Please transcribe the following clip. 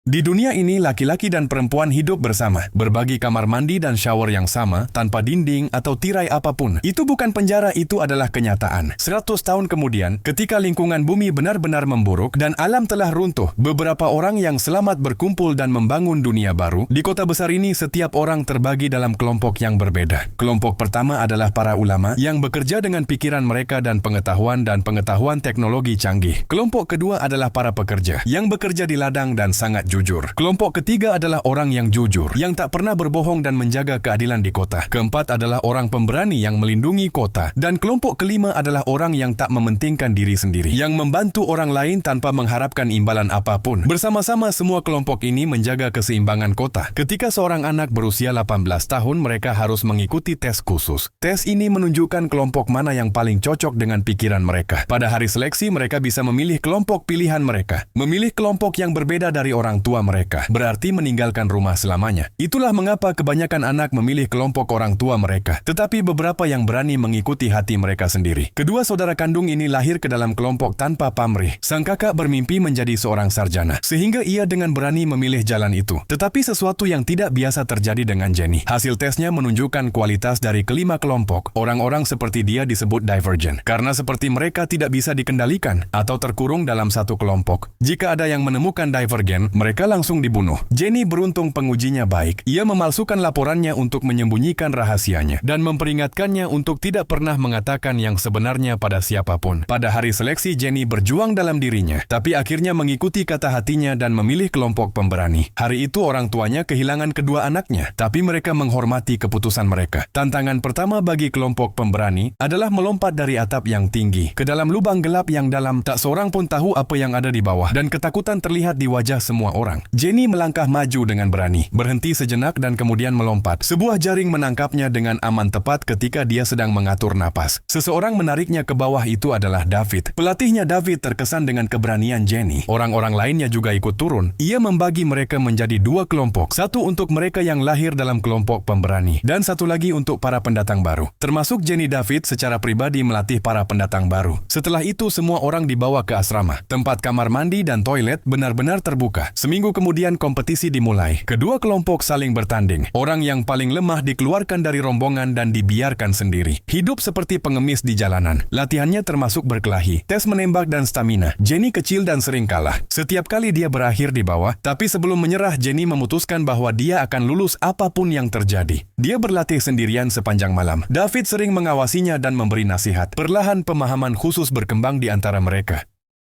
Di dunia ini, laki-laki dan perempuan hidup bersama, berbagi kamar mandi dan shower yang sama, tanpa dinding atau tirai apapun. Itu bukan penjara, itu adalah kenyataan. 100 tahun kemudian, ketika lingkungan bumi benar-benar memburuk dan alam telah runtuh, beberapa orang yang selamat berkumpul dan membangun dunia baru. Di kota besar ini, setiap orang terbagi dalam kelompok yang berbeda. Kelompok pertama adalah para ulama yang bekerja dengan pikiran mereka dan pengetahuan teknologi canggih. Kelompok kedua adalah para pekerja yang bekerja di ladang dan sangat jujur. Kelompok ketiga adalah orang yang jujur, yang tak pernah berbohong dan menjaga keadilan di kota. Keempat adalah orang pemberani yang melindungi kota. Dan kelompok kelima adalah orang yang tak mementingkan diri sendiri, yang membantu orang lain tanpa mengharapkan imbalan apapun. Bersama-sama semua kelompok ini menjaga keseimbangan kota. Ketika seorang anak berusia 18 tahun, mereka harus mengikuti tes khusus. Tes ini menunjukkan kelompok mana yang paling cocok dengan pikiran mereka. Pada hari seleksi, mereka bisa memilih kelompok pilihan mereka. Memilih kelompok yang berbeda dari orang tua mereka berarti meninggalkan rumah selamanya. Itulah mengapa kebanyakan anak memilih kelompok orang tua mereka, tetapi beberapa yang berani mengikuti hati mereka sendiri. Kedua saudara kandung ini lahir ke dalam kelompok tanpa pamrih. Sang kakak bermimpi menjadi seorang sarjana, sehingga ia dengan berani memilih jalan itu. Tetapi sesuatu yang tidak biasa terjadi dengan Jenny. Hasil tesnya menunjukkan kualitas dari kelima kelompok. Orang-orang seperti dia disebut divergent, karena seperti mereka tidak bisa dikendalikan atau terkurung dalam satu kelompok. Jika ada yang menemukan divergent, mereka langsung dibunuh. Jenny beruntung pengujinya baik. Ia memalsukan laporannya untuk menyembunyikan rahasianya dan memperingatkannya untuk tidak pernah mengatakan yang sebenarnya pada siapapun. Pada hari seleksi, Jenny berjuang dalam dirinya, tapi akhirnya mengikuti kata hatinya dan memilih kelompok pemberani. Hari itu orang tuanya kehilangan kedua anaknya, tapi mereka menghormati keputusan mereka. Tantangan pertama bagi kelompok pemberani adalah melompat dari atap yang tinggi ke dalam lubang gelap yang dalam. Tak seorang pun tahu apa yang ada di bawah, dan ketakutan terlihat di wajah semua orang. Jenny melangkah maju dengan berani, berhenti sejenak dan kemudian melompat. Sebuah jaring menangkapnya dengan aman tepat ketika dia sedang mengatur napas. Seseorang menariknya ke bawah, itu adalah David. Pelatihnya David terkesan dengan keberanian Jenny. Orang-orang lainnya juga ikut turun. Ia membagi mereka menjadi dua kelompok. Satu untuk mereka yang lahir dalam kelompok pemberani, dan satu lagi untuk para pendatang baru. Termasuk Jenny. David secara pribadi melatih para pendatang baru. Setelah itu semua orang dibawa ke asrama. Tempat kamar mandi dan toilet benar-benar terbuka. Seminggu kemudian kompetisi dimulai. Kedua kelompok saling bertanding. Orang yang paling lemah dikeluarkan dari rombongan dan dibiarkan sendiri. Hidup seperti pengemis di jalanan. Latihannya termasuk berkelahi, tes menembak dan stamina. Jenny kecil dan sering kalah. Setiap kali dia berakhir di bawah, tapi sebelum menyerah, Jenny memutuskan bahwa dia akan lulus apapun yang terjadi. Dia berlatih sendirian sepanjang malam. David sering mengawasinya dan memberi nasihat. Perlahan pemahaman khusus berkembang di antara mereka.